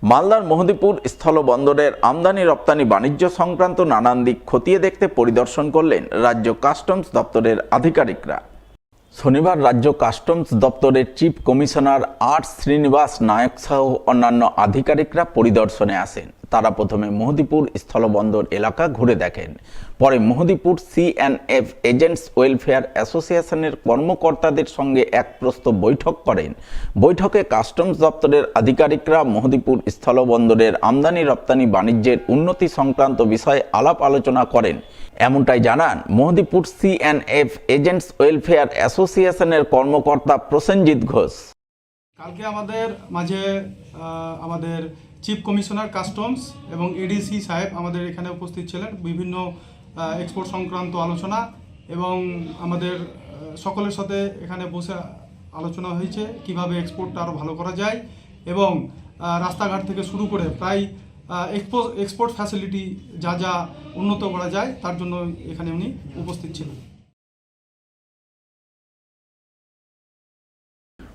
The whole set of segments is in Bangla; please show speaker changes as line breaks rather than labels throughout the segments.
মালদার মহদীপুর স্থলবন্দরের আমদানি রপ্তানি বাণিজ্য সংক্রান্ত নানান দিক খতিয়ে দেখতে পরিদর্শন করলেন রাজ্য কাস্টমস দপ্তরের আধিকারিকরা। শনিবার রাজ্য কাস্টমস দপ্তরের চিফ কমিশনার আর শ্রীনিবাস নায়ক সহ অন্যান্য আধিকারিকরা পরিদর্শনে আসেন। তারা প্রথমে মহদীপুর স্থলবন্দর এলাকা ঘুরে দেখেন, পরে মহদীপুর CNF এজেন্টস ওয়েলফেয়ার অ্যাসোসিয়েশনের কর্মকর্তাদের সঙ্গে এক প্রস্তাব বৈঠক করেন। বৈঠকে কাস্টমস দপ্তরের আধিকারিকরা মহদীপুর স্থলবন্দরের আমদানি রপ্তানি বাণিজ্যের উন্নতি সংক্রান্ত বিষয়ে আলাপ আলোচনা করেন। এমনটাই জানান মহদীপুর CNF এজেন্টস ওয়েলফেয়ার অ্যাসোসিয়েশনের কর্মকর্তা প্রসেনজিৎ ঘোষ।
কালকে আমাদের মাঝে আমাদের চিফ কমিশনার কাস্টমস এবং ADC সাহেব আমাদের এখানে উপস্থিত ছিলেন। বিভিন্ন এক্সপোর্ট সংক্রান্ত আলোচনা এবং আমাদের সকলের সাথে এখানে বসে আলোচনা হয়েছে কিভাবে এক্সপোর্টটা আরও ভালো করা যায় এবং রাস্তাঘাট থেকে শুরু করে প্রায় এক্সপোর্ট ফ্যাসিলিটি যা যা উন্নত করা যায় তার জন্য এখানে উনি উপস্থিত ছিলেন।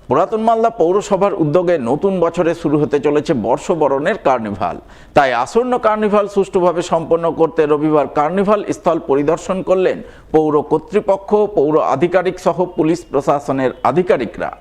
পুরাতন মালদা পৌরসভার উদ্যোগে নতুন বছরে শুরু হতে চলেছে বর্ষবরণের কার্নিভাল। তাই আসন্ন কার্নিভাল সুষ্ঠুভাবে সম্পন্ন করতে রবিবার কার্নিভাল স্থল পরিদর্শন করলেন পৌর কর্তৃপক্ষ, পৌর আধিকারিক সহ পুলিশ প্রশাসনের আধিকারিকরা।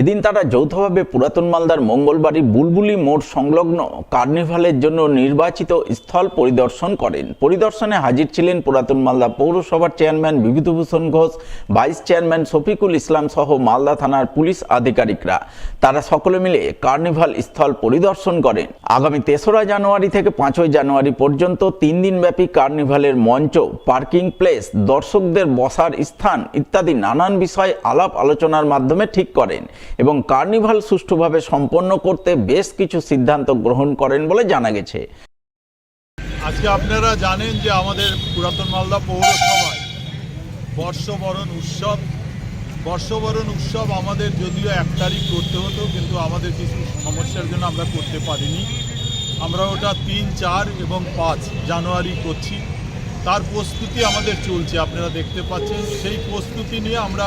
এদিন তারা যৌথভাবে পুরাতন মালদার মঙ্গলবাড়ি বুলবুলি মোড় সংলগ্ন কার্নিভালের জন্য নির্বাচিত স্থল পরিদর্শন করেন। পরিদর্শনে হাজির ছিলেন পুরাতন মালদা পৌরসভার chairman Bibhutibhushan Ghosh, vice chairman Shafiqul Islam সহ মালদা থানার পুলিশ আধিকারিকরা। তারা সকলে মিলে কার্নিভাল স্থল পরিদর্শন করেন। আগামী 3রা জানুয়ারি থেকে 5ই জানুয়ারি পর্যন্ত 3 দিনব্যাপী কার্নিভালের মঞ্চ, পার্কিং প্লেস, দর্শকদের বসার স্থান ইত্যাদি নানান বিষয় আলাপ আলোচনার মাধ্যমে ঠিক করেন এবং কার্নিভাল সুষ্ঠুভাবে সম্পন্ন করতে বেশ কিছু সিদ্ধান্ত গ্রহণ করেন বলে জানা গেছে।
আজকে আপনারা জানেন যে আমাদের পুরাতন মালদা পৌরসভায় বর্ষবরণ উৎসব আমাদের যদিও 1 তারিখ করতে হতো, কিন্তু আমাদের কিছু সমস্যার জন্য আমরা করতে পারিনি। আমরা ওটা 3, 4 এবং 5 জানুয়ারি করছি। তার প্রস্তুতি আমাদের চলছে, আপনারা দেখতে পাচ্ছেন। সেই প্রস্তুতি নিয়ে আমরা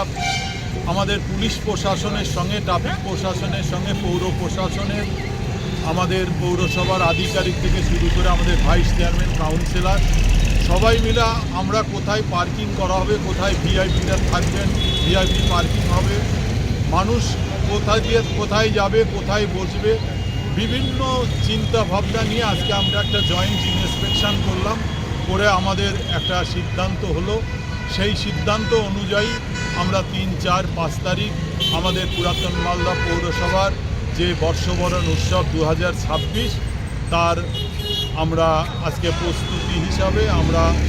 আমাদের পুলিশ প্রশাসনের সঙ্গে, ট্রাফিক প্রশাসনের সঙ্গে, পৌর প্রশাসনের, আমাদের পৌরসভার আধিকারিক থেকে শুরু করে আমাদের ভাইস চেয়ারম্যান, কাউন্সিলর সবাই মিলে আমরা কোথায় পার্কিং করা হবে, কোথায় ভিআইপিরা থাকবেন, ভিআইপি পার্কিং হবে, মানুষ কোথায় যাবে, কোথায় বসবে, বিভিন্ন চিন্তা ভাবনা নিয়ে আজকে আমরা একটা জয়েন্ট ইন্সপেকশন করলাম। করে আমাদের একটা সিদ্ধান্ত হলো। সেই সিদ্ধান্ত অনুযায়ী আমরা 3, 4, 5 তারিখ আমাদের পুরাতন মালদা পৌরসভার যে বর্ষবরণ উৎসব 2026 তার আমরা আজকে প্রস্তুতি হিসাবে,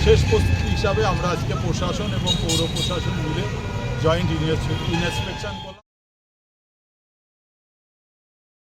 শেষ প্রস্তুতি হিসাবে আমরা আজকে প্রশাসন এবং পৌর প্রশাসন মিলে জয়েন্ট ইন্সপেকশন করলাম।